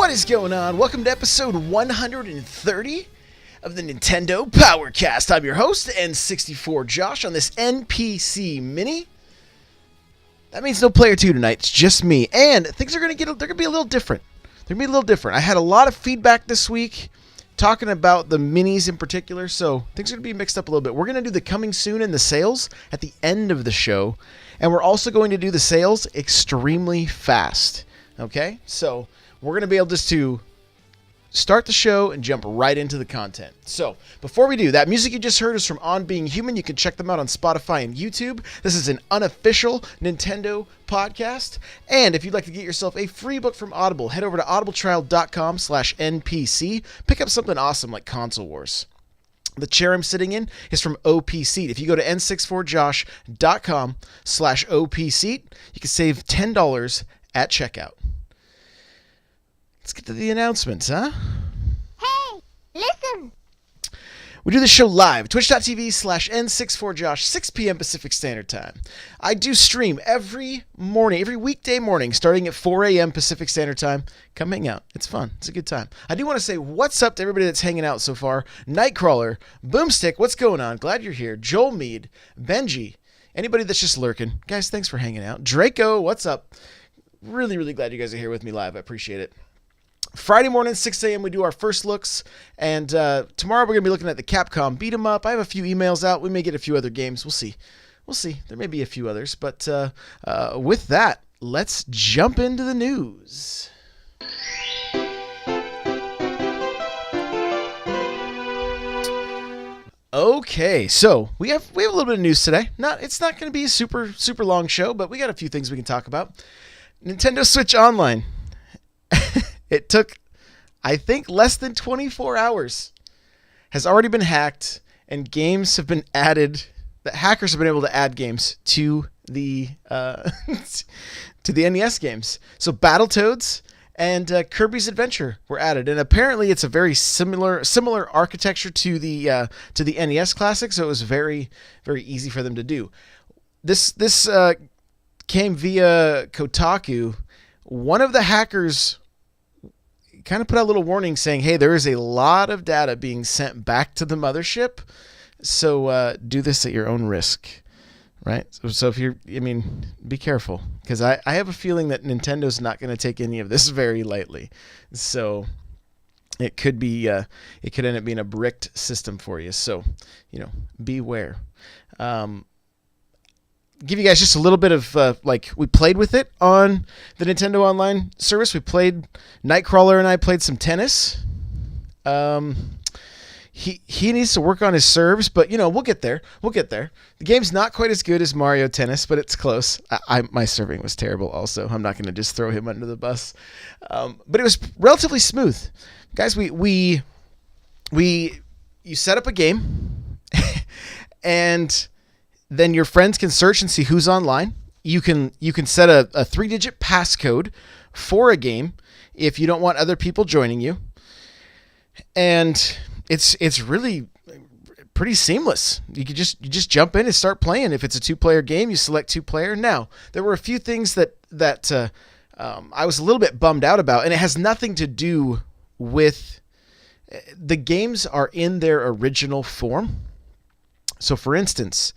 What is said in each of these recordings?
What is going on? Welcome to episode 130 of the Nintendo Powercast. I'm your host, N64 Josh, on this NPC Mini. That means no player 2 tonight. It's just me. And things are going to be a little different. They're going to be a little different. I had a lot of feedback this week talking about the minis in particular, so things are going to be mixed up a little bit. We're going to do the coming soon and the sales at the end of the show, and we're also going to do the sales extremely fast. Okay? So we're going to be able just to start the show and jump right into the content. So, before we do, that music you just heard is from On Being Human. You can check them out on Spotify and YouTube. This is an unofficial Nintendo podcast. And if you'd like to get yourself a free book from Audible, head over to audibletrial.com/NPC. Pick up something awesome like Console Wars. The chair I'm sitting in is from OP Seat. If you go to n64josh.com/OP Seat, you can save $10 at checkout. Let's get to the announcements, huh? Hey, listen! We do the show live, twitch.tv/N64Josh, 6 p.m. Pacific Standard Time. I do stream every morning, every weekday morning, starting at 4 a.m. Pacific Standard Time. Come hang out. It's fun. It's a good time. I do want to say what's up to everybody that's hanging out so far. Nightcrawler, Boomstick, what's going on? Glad you're here. Joel Mead, Benji, anybody that's just lurking. Guys, thanks for hanging out. Draco, what's up? Really, really glad you guys are here with me live. I appreciate it. Friday morning, 6 a.m., we do our first looks, and tomorrow we're going to be looking at the Capcom Beat 'em Up. I have a few emails out. We may get a few other games. We'll see. There may be a few others, but with that, let's jump into the news. Okay, so we have a little bit of news today. It's not going to be a super long show, but we got a few things we can talk about. Nintendo Switch Online. It took, I think, less than 24 hours. Has already been hacked, and games have been added. The hackers have been able to add games to the to the NES games. So Battletoads and Kirby's Adventure were added, and apparently it's a very similar architecture to the NES Classic. So it was very, very easy for them to do. This came via Kotaku. One of the hackers kind of put out a little warning saying, hey, there is a lot of data being sent back to the mothership, so do this at your own risk, right? So if be careful, because I have a feeling that Nintendo's not going to take any of this very lightly. So it could end up being a bricked system for you. So, beware. Give you guys just a little bit of we played with it on the Nintendo Online service. Nightcrawler and I played some tennis. He needs to work on his serves, but we'll get there. The game's not quite as good as Mario Tennis, but it's close. My serving was terrible also. I'm not going to just throw him under the bus. But it was relatively smooth. Guys, you set up a game and then your friends can search and see who's online. You can set a 3-digit passcode for a game if you don't want other people joining you. And it's really pretty seamless. You just jump in and start playing. If it's a 2-player game, you select 2-player. Now, there were a few things that I was a little bit bummed out about, and it has nothing to do with the games are in their original form. So, for instance,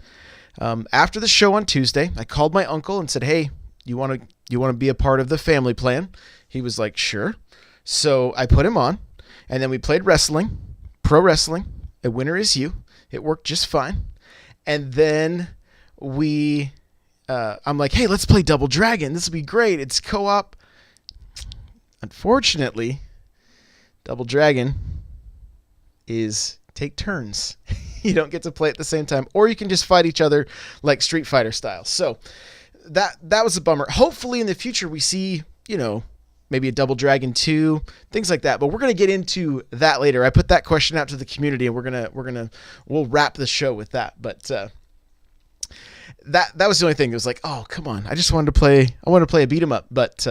after the show on Tuesday, I called my uncle and said, hey, you want to be a part of the family plan? He was like, sure. So I put him on, and then we played wrestling, pro wrestling. A winner is you. It worked just fine. And then I'm like, hey, let's play Double Dragon. This will be great. It's co-op. Unfortunately, Double Dragon is take turns. You don't get to play at the same time, or you can just fight each other like Street Fighter style. So that was a bummer. Hopefully in the future we see, maybe a Double Dragon 2, things like that. But we're going to get into that later. I put that question out to the community, and we'll wrap the show with that. But that was the only thing. It was like, oh, come on. I wanted to play a beat 'em up, but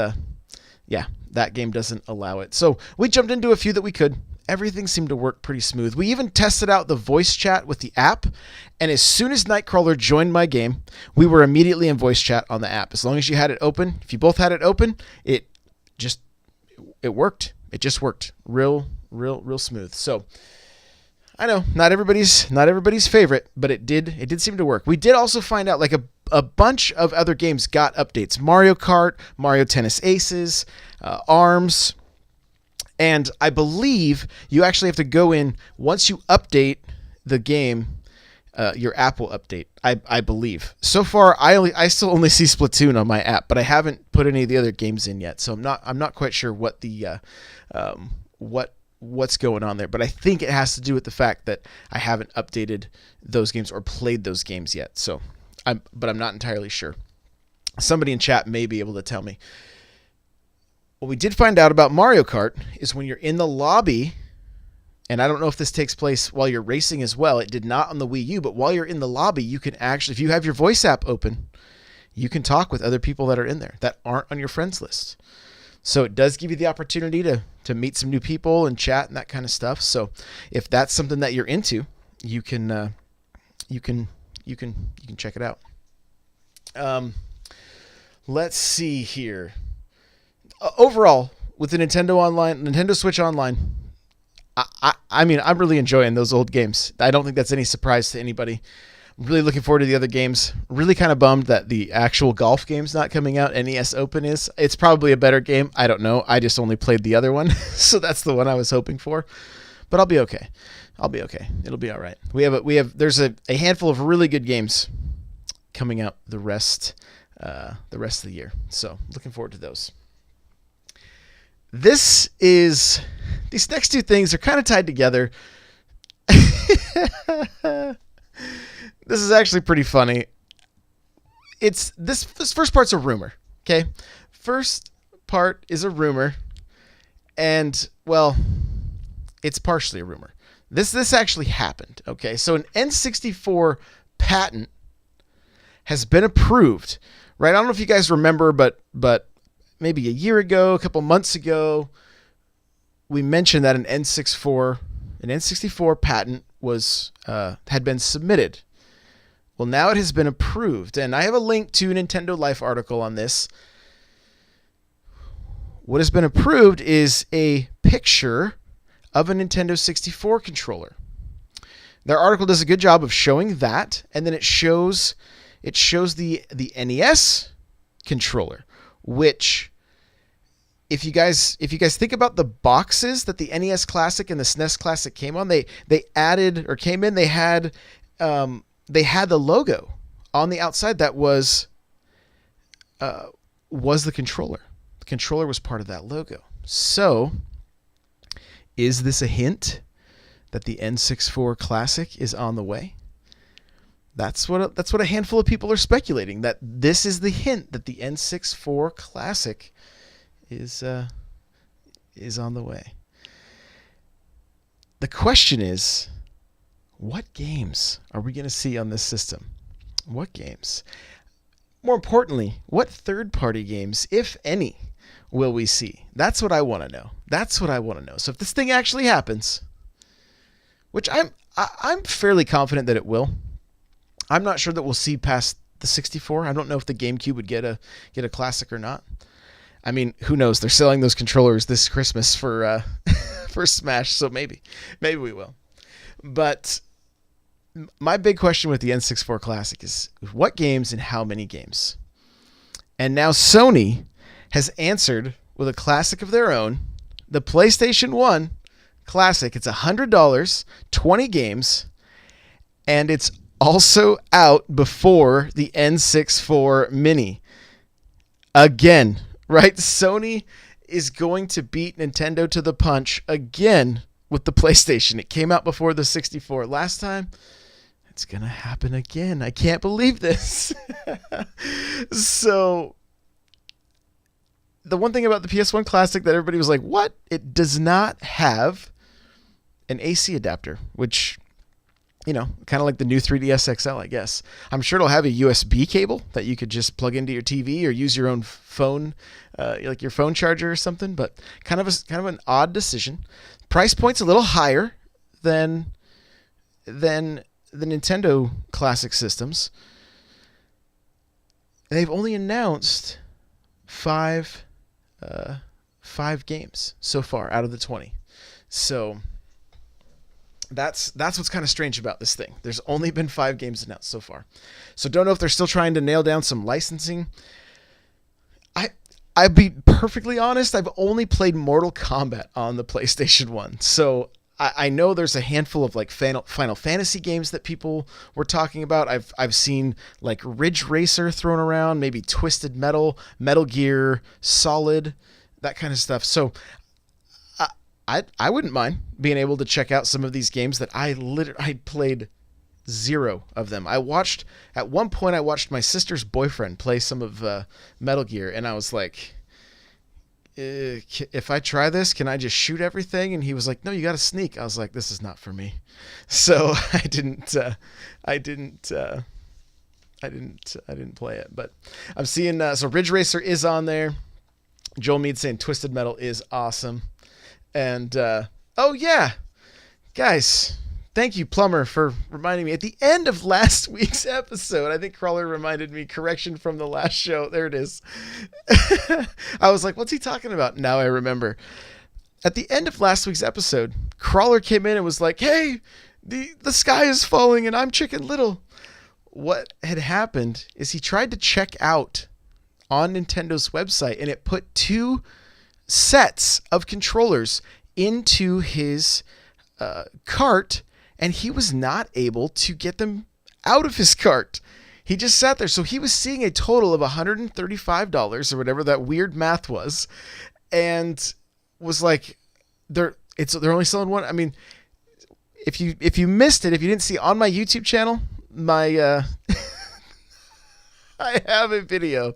yeah, that game doesn't allow it. So we jumped into a few that we could. Everything seemed to work pretty smooth. We even tested out the voice chat with the app, and as soon as Nightcrawler joined my game, we were immediately in voice chat on the app. As long as you had it open, if you both had it open, it worked. It just worked real smooth. So I know not everybody's favorite, but it did seem to work. We did also find out like a bunch of other games got updates. Mario Kart, Mario Tennis Aces, ARMS, and I believe you actually have to go in once you update the game. Your app will update, I believe. So far, I still only see Splatoon on my app, but I haven't put any of the other games in yet, so I'm not quite sure what the what's going on there. But I think it has to do with the fact that I haven't updated those games or played those games yet. So I'm not entirely sure. Somebody in chat may be able to tell me. What we did find out about Mario Kart is when you're in the lobby. And I don't know if this takes place while you're racing as well. It did not on the Wii U, but while you're in the lobby, you can actually, if you have your voice app open, you can talk with other people that are in there that aren't on your friends list. So it does give you the opportunity to meet some new people and chat and that kind of stuff. So if that's something that you're into, you can check it out. Let's see here. Overall, with the Nintendo Switch Online, I mean, I'm really enjoying those old games. I don't think that's any surprise to anybody. I'm really looking forward to the other games. Really kind of bummed that the actual golf game's not coming out. NES Open is. It's probably a better game. I don't know. I just only played the other one, so that's the one I was hoping for. But I'll be okay. It'll be all right. There's a handful of really good games coming out the rest of the year. So looking forward to those. These next two things are kind of tied together. This is actually pretty funny. This first part's a rumor, okay? First part is a rumor, and well, it's partially a rumor. This actually happened, okay? So an N64 patent has been approved, right? I don't know if you guys remember, but maybe a year ago, a couple months ago, we mentioned that an N64 patent had been submitted. Well, now it has been approved, and I have a link to a Nintendo Life article on this. What has been approved is a picture of a Nintendo 64 controller. Their article does a good job of showing that, and then it shows the NES controller, which, if you guys think about the boxes that the NES Classic and the SNES Classic came on, they had the logo on the outside that was the controller. The controller was part of that logo. So, is this a hint that the N64 Classic is on the way? That's what a handful of people are speculating, that this is the hint that the N64 Classic is on the way. The question is, what games are we going to see on this system? What games? More importantly, what third-party games, if any, will we see? That's what I want to know. So if this thing actually happens, which I'm fairly confident that it will. I'm not sure that we'll see past the 64. I don't know if the GameCube would get a classic or not. I mean, who knows? They're selling those controllers this Christmas for for Smash, so maybe we will. But my big question with the N64 Classic is what games and how many games? And now Sony has answered with a classic of their own, the PlayStation 1 Classic. It's $100, 20 games, and it's also out before the N64 Mini. Again, right? Sony is going to beat Nintendo to the punch again with the PlayStation. It came out before the 64 last time. It's going to happen again. I can't believe this. So, the one thing about the PS1 Classic that everybody was like, what? It does not have an AC adapter, which, you know, kind of like the new 3DS XL, I guess. I'm sure it'll have a USB cable that you could just plug into your TV or use your own phone, like your phone charger or something, but kind of an odd decision. Price point's a little higher than the Nintendo Classic systems. They've only announced five 5 games so far out of the 20. So that's what's kind of strange about this thing. There's only been 5 games announced so far. So don't know if they're still trying to nail down some licensing. I'd be perfectly honest, I've only played Mortal Kombat on the PlayStation 1. So I know there's a handful of like Final Fantasy games that people were talking about. I've seen like Ridge Racer thrown around, maybe Twisted Metal, Metal Gear Solid, that kind of stuff. So I wouldn't mind being able to check out some of these games that I played 0 of them. At one point I watched my sister's boyfriend play some of Metal Gear, and I was like, if I try this, can I just shoot everything? And he was like, no, you got to sneak. I was like, this is not for me. So I didn't play it, but I'm seeing, so Ridge Racer is on there. Joel Mead saying Twisted Metal is awesome. And, oh yeah, guys, thank you, Plumber, for reminding me. At the end of last week's episode, I think Crawler reminded me, correction from the last show. There it is. I was like, what's he talking about? Now I remember. At the end of last week's episode, Crawler came in and was like, hey, the sky is falling and I'm Chicken Little. What had happened is he tried to check out on Nintendo's website, and it put 2 sets of controllers into his cart, and he was not able to get them out of his cart. He just sat there. So he was seeing a total of $135 or whatever that weird math was, and was like, they're only selling one. I mean, if you missed it, if you didn't see on my YouTube channel, my I have a video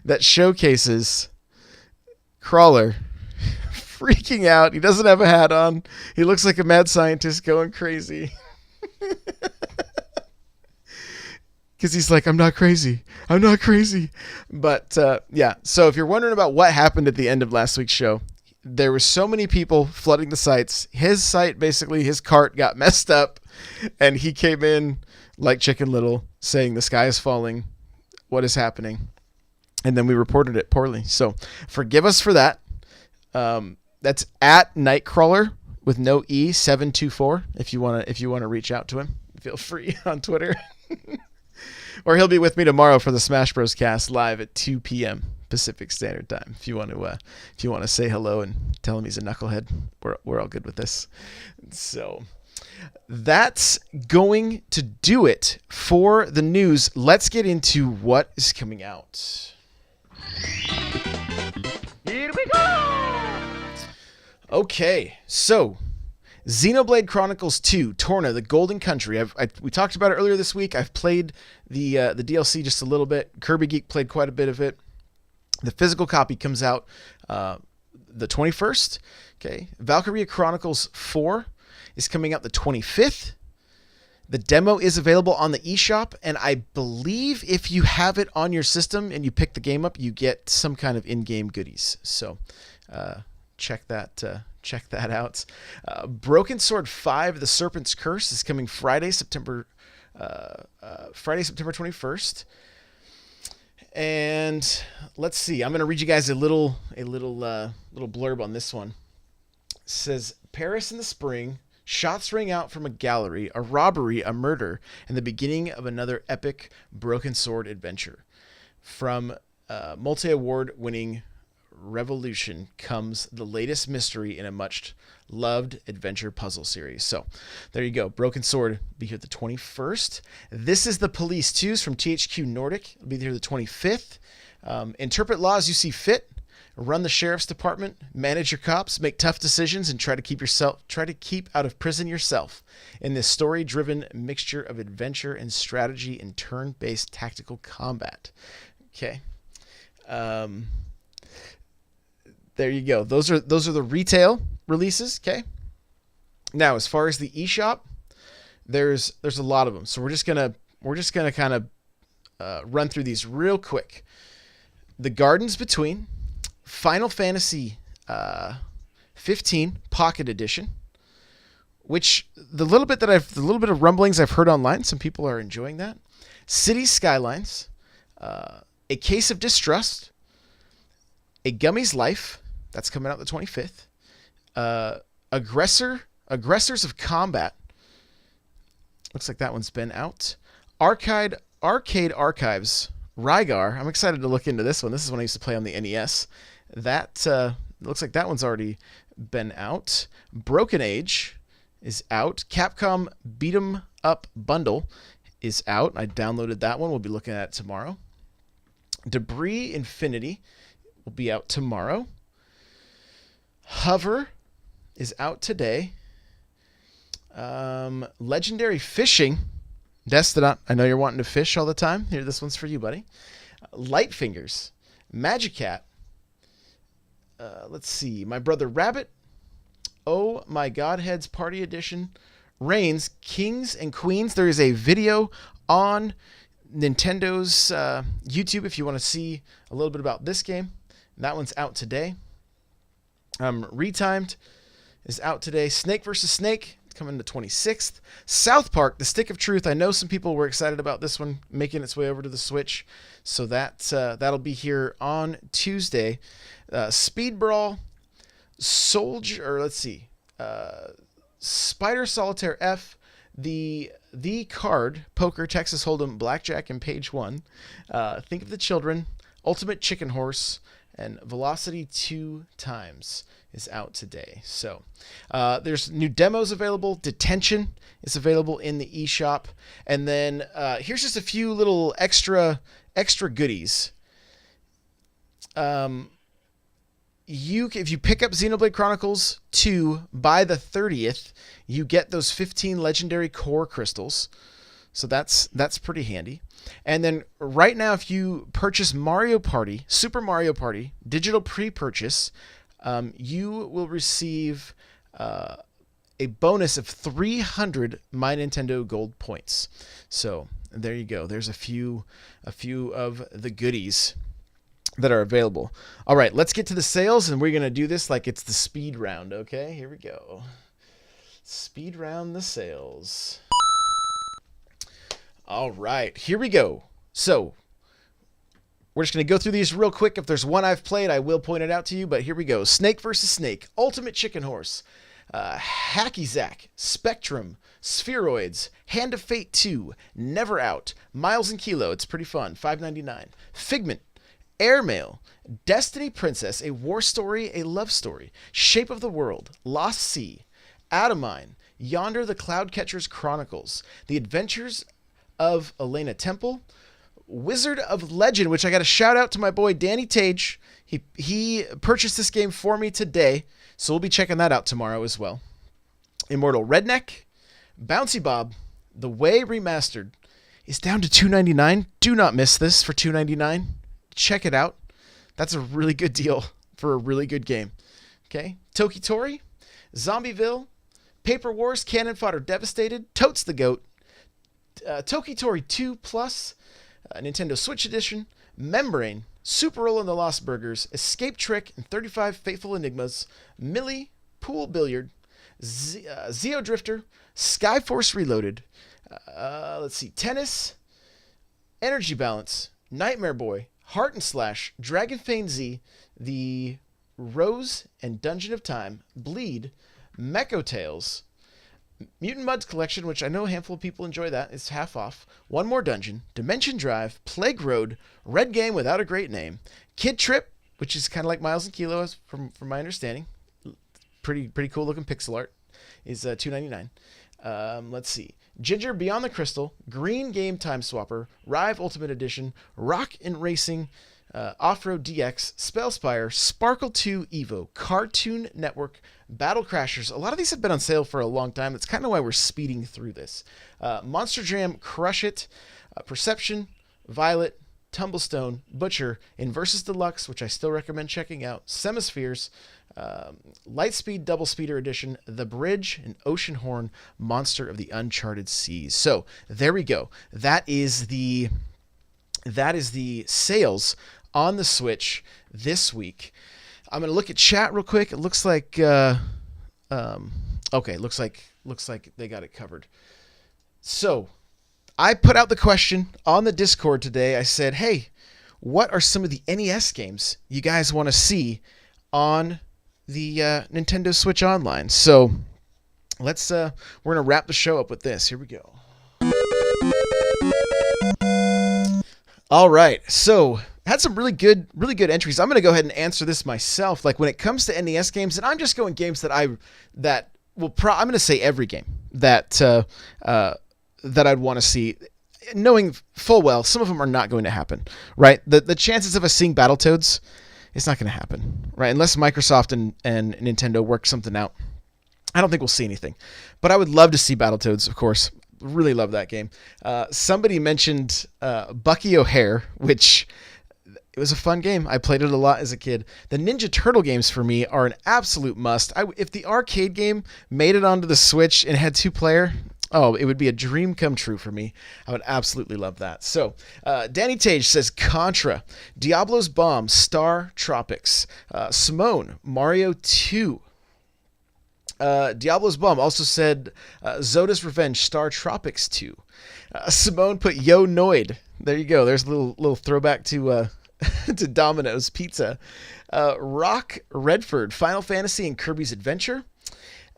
that showcases Crawler freaking out. He doesn't have a hat on. He looks like a mad scientist going crazy. Because he's like, I'm not crazy. I'm not crazy. But yeah, so if you're wondering about what happened at the end of last week's show, there were so many people flooding the sites. His site, basically, his cart got messed up, and he came in like Chicken Little saying the sky is falling. What is happening? And then we reported it poorly. So forgive us for that. That's at Nightcrawler with no E 724. If you want to reach out to him, feel free on Twitter. Or he'll be with me tomorrow for the Smash Bros. Cast live at 2 p.m. Pacific Standard Time. If you want to say hello and tell him he's a knucklehead, we're all good with this. So that's going to do it for the news. Let's get into what is coming out. Here we go! Okay, so Xenoblade Chronicles 2, Torna, the Golden Country. We talked about it earlier this week. I've played the DLC just a little bit. Kirby Geek played quite a bit of it. The physical copy comes out the 21st. Okay, Valkyria Chronicles 4 is coming out the 25th. The demo is available on the eShop, and I believe if you have it on your system and you pick the game up, you get some kind of in-game goodies. So check that out. Broken Sword 5: The Serpent's Curse is coming Friday, September 21st. And let's see. I'm going to read you guys a little blurb on this one. It says, Paris in the spring. Shots ring out from a gallery, a robbery, a murder, and the beginning of another epic Broken Sword adventure. From multi-award winning Revolution comes the latest mystery in a much-loved adventure puzzle series. So, there you go. Broken Sword will be here the 21st. This is the Police 2s from THQ Nordic. It'll be here the 25th. Interpret law as you see fit. Run the sheriff's department, manage your cops, make tough decisions, and try to keep out of prison yourself in this story-driven mixture of adventure and strategy and turn-based tactical combat. Okay, there you go. Those are the retail releases. Okay. Now, as far as the eShop, there's a lot of them. So we're just gonna kind of run through these real quick. The Gardens Between. Final Fantasy 15 Pocket Edition, which the little bit of rumblings I've heard online, some people are enjoying that. City Skylines, A Case of Distrust, A Gummy's Life, That's coming out the 25th. Aggressors of Combat. Looks like that one's been out. Arcade Archives. Rygar. I'm excited to look into this one. This is one I used to play on the NES. That looks like that one's already been out. Broken Age is out. Capcom Beat 'em Up Bundle is out. I downloaded that one. We'll be looking at it tomorrow. Debris Infinity will be out tomorrow. Hover is out today. Legendary Fishing. Destinat, I know you're wanting to fish all the time. Here, this one's for you, buddy. Light Fingers. Magicat. Let's see. My Brother Rabbit. Oh My Godheads Party Edition. Reigns, Kings and Queens. There is a video on Nintendo's YouTube if you want to see a little bit about this game. That one's out today. Retimed is out today. Snake vs. Snake coming the 26th. South Park, The Stick of Truth. I know some people were excited about this one making its way over to the Switch, so that'll be here on Tuesday. Speed Brawl, Soldier, or let's see, Spider Solitaire F, the card, Poker, Texas Hold'em, Blackjack, and Page 1. Think of the Children, Ultimate Chicken Horse, and Velocity 2 Times is out today. So there's new demos available. Detention is available in the eShop. And then here's just a few little extra goodies. If you pick up Xenoblade Chronicles 2 by the 30th, you get those 15 legendary core crystals. So that's pretty handy. And then right now, if you purchase Super Mario Party, digital pre-purchase, you will receive a bonus of 300 My Nintendo Gold points. So there you go. There's a few of the goodies that are available. All right, let's get to the sales, and we're going to do this like it's the speed round, okay? Here we go. Speed round the sales. All right, here we go. So we're just going to go through these real quick. If there's one I've played, I will point it out to you, but here we go. Snake vs. Snake, Ultimate Chicken Horse, Hacky Zack, Spectrum, Spheroids, Hand of Fate 2, Never Out, Miles and Kilo, it's pretty fun, $5.99. Figment, Airmail, Destiny Princess, A War Story, A Love Story, Shape of the World, Lost Sea, Adamine, Yonder the Cloudcatcher's Chronicles, The Adventures of Elena Temple, Wizard of Legend, which I got to shout out to my boy Danny Tage. He purchased this game for me today, so we'll be checking that out tomorrow as well. Immortal Redneck, Bouncy Bob, The Way Remastered is down to $2.99. Do not miss this for $2.99. Check it out. That's a really good deal for a really good game. Okay, Tokitori, Zombieville, Paper Wars, Cannon Fodder Devastated, Totes the Goat, Tokitori 2 Plus, Nintendo Switch Edition, Membrane, Super Roll and the Lost Burgers, Escape Trick and 35 Fateful Enigmas, Millie, Pool Billiard, Zeo Drifter, Skyforce Reloaded, let's see, Tennis, Energy Balance, Nightmare Boy, Heart and Slash, Dragonfane Z, The Rose and Dungeon of Time, Bleed, Mecho Tales, Mutant Muds Collection, which I know a handful of people enjoy that. It's half off. One More Dungeon, Dimension Drive, Plague Road, Red Game Without a Great Name, Kid Trip, which is kind of like Miles and Kilo, from my understanding. Pretty cool looking pixel art. Is $2.99. Let's see. Ginger Beyond the Crystal, Green Game Time Swapper, Rive Ultimate Edition, Rock and Racing, Off-Road DX, Spellspire, Sparkle 2 Evo, Cartoon Network, Battle Crashers. A lot of these have been on sale for a long time. That's kind of why we're speeding through this. Monster Jam, Crush It, Perception, Violet, Tumblestone, Butcher, Inversus Deluxe, which I still recommend checking out, Semispheres, Lightspeed Double Speeder Edition, The Bridge, and Oceanhorn, Monster of the Uncharted Seas. So there we go. That is the sales on the Switch this week. I'm gonna look at chat real quick. It looks like okay. Looks like they got it covered. So I put out the question on the Discord today. I said, hey, what are some of the NES games you guys want to see on the Nintendo Switch Online. So let's we're gonna wrap the show up with this. Here we go. All right, so had some really good entries. I'm gonna go ahead and answer this myself. Like when it comes to NES games, and I'm just going games that I'm gonna say every game that that I'd want to see, knowing full well some of them are not going to happen. Right, the chances of us seeing Battletoads, it's not going to happen. Right, unless Microsoft and Nintendo work something out. I don't think we'll see anything, but I would love to see Battletoads, of course. Really love that game. Somebody mentioned Bucky O'Hare, which it was a fun game. I played it a lot as a kid. The Ninja Turtle games for me are an absolute must. If the arcade game made it onto the Switch and had 2-player, it would be a dream come true for me. I would absolutely love that. So, Danny Tage says Contra, Diablo's Bomb, Star Tropics, Simone, Mario 2. Diablo's Bomb also said Zoda's Revenge, Star Tropics 2. Simone put Yo Noid. There you go. There's a little throwback to to Domino's Pizza. Rock Redford, Final Fantasy and Kirby's Adventure.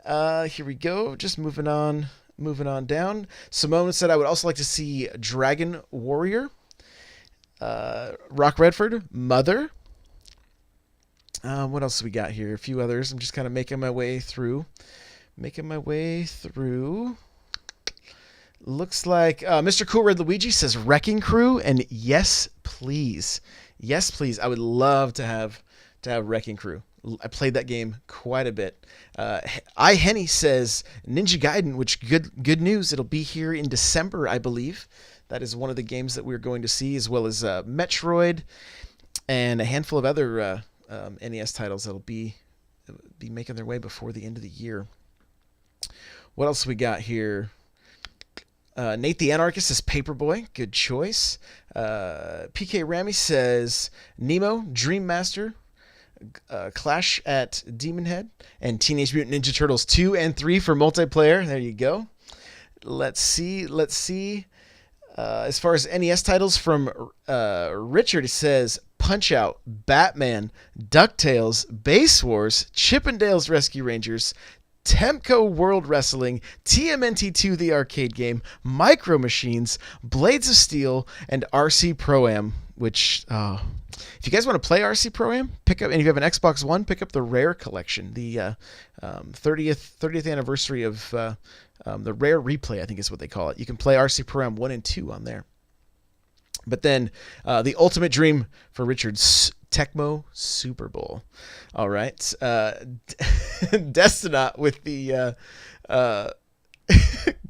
Here we go. Just moving on down. Simone said I would also like to see Dragon Warrior. Rock Redford, Mother. What else we got here? A few others. I'm just kind of making my way through. Looks like Mr. Cool Red Luigi says Wrecking Crew, and yes, please. Yes, please. I would love to have Wrecking Crew. I played that game quite a bit. Henny says Ninja Gaiden, which good news. It'll be here in December, I believe. That is one of the games that we're going to see, as well as Metroid and a handful of other NES titles that'll be making their way before the end of the year. What else we got here? Nate the Anarchist says Paperboy. Good choice. PK Ramy says Nemo, Dream Master, Clash at Demon Head, and Teenage Mutant Ninja Turtles 2 and 3 for multiplayer. There you go. Let's see. As far as NES titles from Richard, it says Punch-Out, Batman, DuckTales, Base Wars, Chippendales Rescue Rangers, Temco World Wrestling, TMNT2 the arcade game, Micro Machines, Blades of Steel, and RC Pro-Am, which, if you guys want to play RC Pro-Am, pick up, and if you have an Xbox One, pick up the Rare Collection, the 30th anniversary of the Rare Replay, I think is what they call it. You can play RC Pro-Am 1 and 2 on there. But then the ultimate dream for Richard's Tecmo Super Bowl. All right. Destinaut with the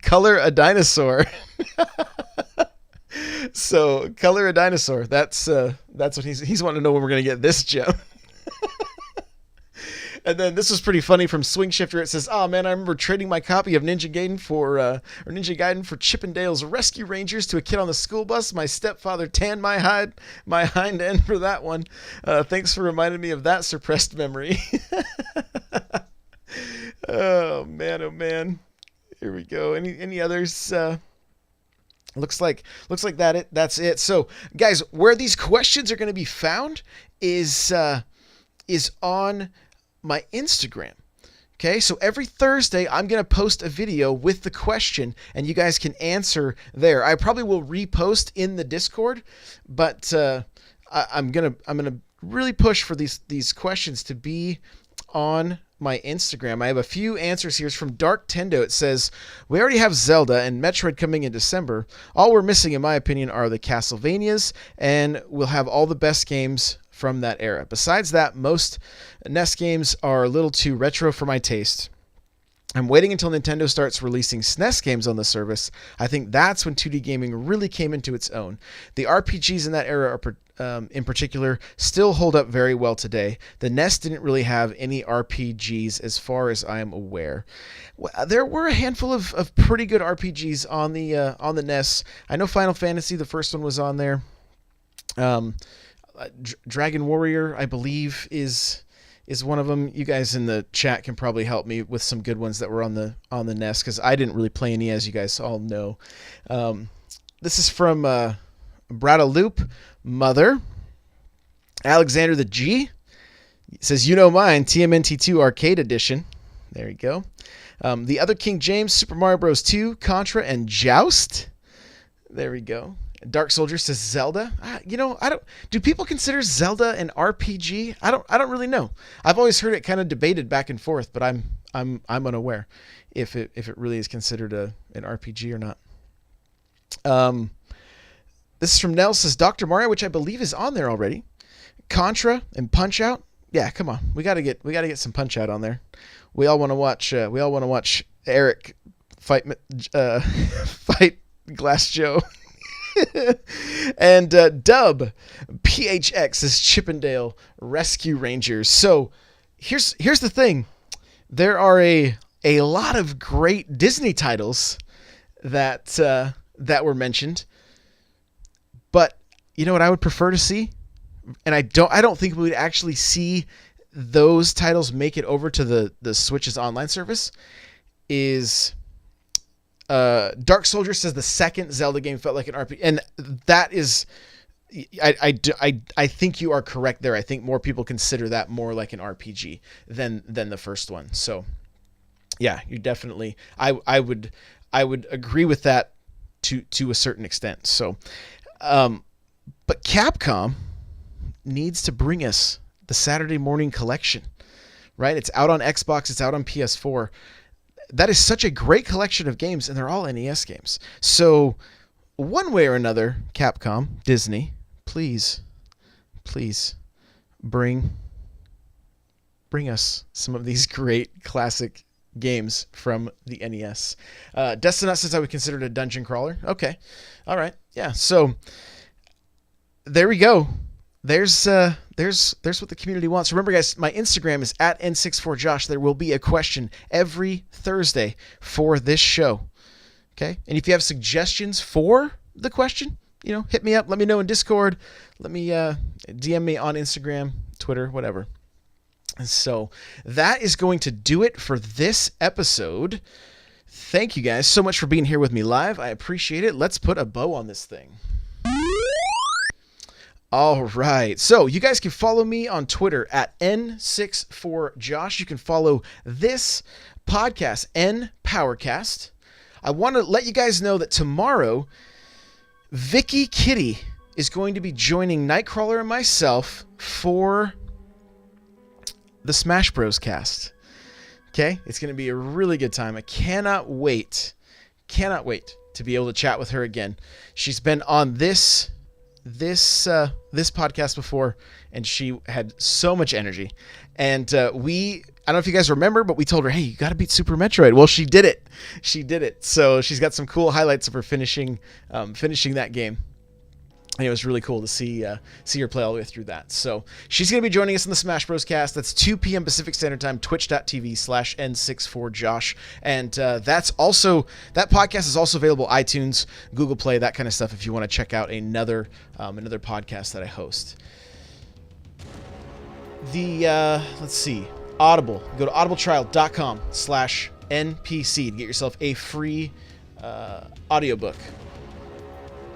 Color a Dinosaur. So Color a Dinosaur. That's what he's wanting to know when we're going to get this gem. And then this was pretty funny from Swing Shifter. It says, "Oh man, I remember trading my copy of Ninja Gaiden for Chippendales Rescue Rangers to a kid on the school bus. My stepfather tanned my hind end for that one. Thanks for reminding me of that suppressed memory." Oh man. Here we go. Any others? Looks like that's it. So guys, where these questions are going to be found is on my Instagram. Okay, so every Thursday I'm going to post a video with the question and you guys can answer there. I probably will repost in the Discord, but I'm going to really push for these questions to be on my Instagram. I have a few answers here. It's from Dark Tendo. It says, "We already have Zelda and Metroid coming in December. All we're missing, in my opinion, are the Castlevanias, and we'll have all the best games from that era. Besides that, most NES games are a little too retro for my taste. I'm waiting until Nintendo starts releasing SNES games on the service. I think that's when 2D gaming really came into its own. The RPGs in that era are in particular still hold up very well today. The NES didn't really have any RPGs as far as I am aware." There were a handful of pretty good RPGs on the NES. I know Final Fantasy, the first one, was on there. Dragon Warrior, I believe, is one of them. You guys in the chat can probably help me with some good ones that were on the NES, because I didn't really play any, as you guys all know. This is from Bradaloop, Mother, Alexander the G, It says, you know mine, TMNT2 Arcade Edition. There you go. The Other King James, Super Mario Bros. 2, Contra, and Joust. There we go. Dark Soldier says Zelda. I don't. Do people consider Zelda an RPG? I don't really know. I've always heard it kind of debated back and forth, but I'm unaware if it really is considered an RPG or not. This is from Nell, says Dr. Mario, which I believe is on there already. Contra and Punch Out. Yeah, come on. We gotta get some Punch Out on there. We all want to watch Eric fight Glass Joe. And Dub PHX is Chippendale Rescue Rangers. So here's the thing. There are a lot of great Disney titles that were mentioned. But you know what I would prefer to see? And I don't think we would actually see those titles make it over to the Switch's online service. Is Dark Soldier says the second Zelda game felt like an RPG, and that is, I think you are correct there. I think more people consider that more like an RPG than the first one. So yeah, you definitely, I would agree with that to a certain extent. So, but Capcom needs to bring us the Saturday Morning Collection, right? It's out on Xbox, it's out on PS4. That is such a great collection of games, and they're all NES games. So, one way or another, Capcom, Disney, please bring us some of these great classic games from the NES. Destinat says I would consider it a dungeon crawler. Okay, all right, yeah. So there we go. There's what the community wants. Remember, guys, my Instagram is at N64Josh. There will be a question every Thursday for this show. Okay? And if you have suggestions for the question, hit me up. Let me know in Discord. Let me DM me on Instagram, Twitter, whatever. And so that is going to do it for this episode. Thank you guys so much for being here with me live. I appreciate it. Let's put a bow on this thing. All right. So you guys can follow me on Twitter at N64Josh. You can follow this podcast, NPowercast. I want to let you guys know that tomorrow, Vicky Kitty is going to be joining Nightcrawler and myself for the Smash Bros. Cast. Okay? It's going to be a really good time. I cannot wait to be able to chat with her again. She's been on this podcast before, and she had so much energy. And I don't know if you guys remember, but we told her, hey, you got to beat Super Metroid. Well, she did it. So she's got some cool highlights of her finishing that game. And it was really cool to see her play all the way through that. So she's going to be joining us in the Smash Bros. Cast. That's 2 p.m. Pacific Standard Time, twitch.tv/N64Josh. And that podcast is also available iTunes, Google Play, that kind of stuff if you want to check out another podcast that I host. Let's see, Audible. Go to audibletrial.com/NPC to get yourself a free audiobook.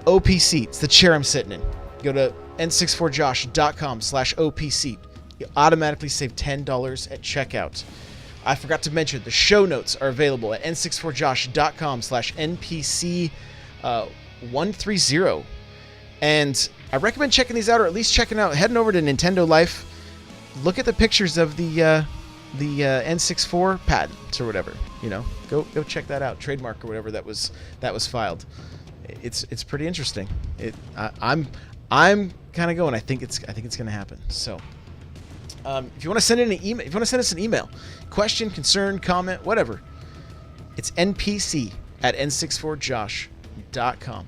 OPC, it's the chair I'm sitting in. Go to n64josh.com/OPC. You automatically save $10 at checkout. I forgot to mention, the show notes are available at n64josh.com/NPC130. And I recommend checking these out, or at least heading over to Nintendo Life. Look at the pictures of the N64 patents or whatever. Go check that out. Trademark or whatever that was filed. It's pretty interesting. I'm kind of going. I think it's going to happen. So, if you want to send in an email, if you want to send us an email, question, concern, comment, whatever, it's npc@n64josh.com.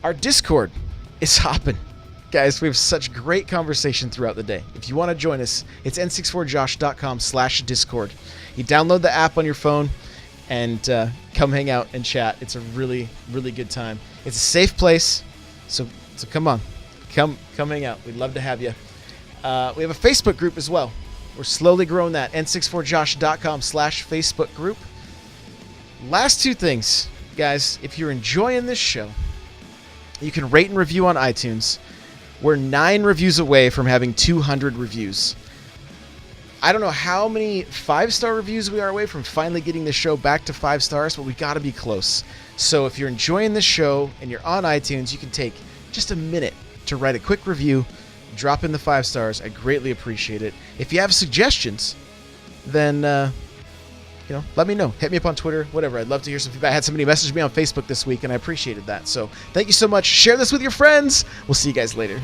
Our Discord is hopping, guys. We have such great conversation throughout the day. If you want to join us, it's n64josh.com/discord. You download the app on your phone and come hang out and chat. It's a really, really good time. It's a safe place, so come on. Come hang out. We'd love to have you. We have a Facebook group as well. We're slowly growing that. n64josh.com/Facebook group. Last two things, guys. If you're enjoying this show, you can rate and review on iTunes. We're 9 reviews away from having 200 reviews. I don't know how many 5-star reviews we are away from finally getting the show back to 5 stars, but we got to be close. So if you're enjoying this show and you're on iTunes, you can take just a minute to write a quick review, drop in the 5 stars. I greatly appreciate it. If you have suggestions, then let me know. Hit me up on Twitter, whatever. I'd love to hear some feedback. I had somebody message me on Facebook this week, and I appreciated that. So thank you so much. Share this with your friends. We'll see you guys later.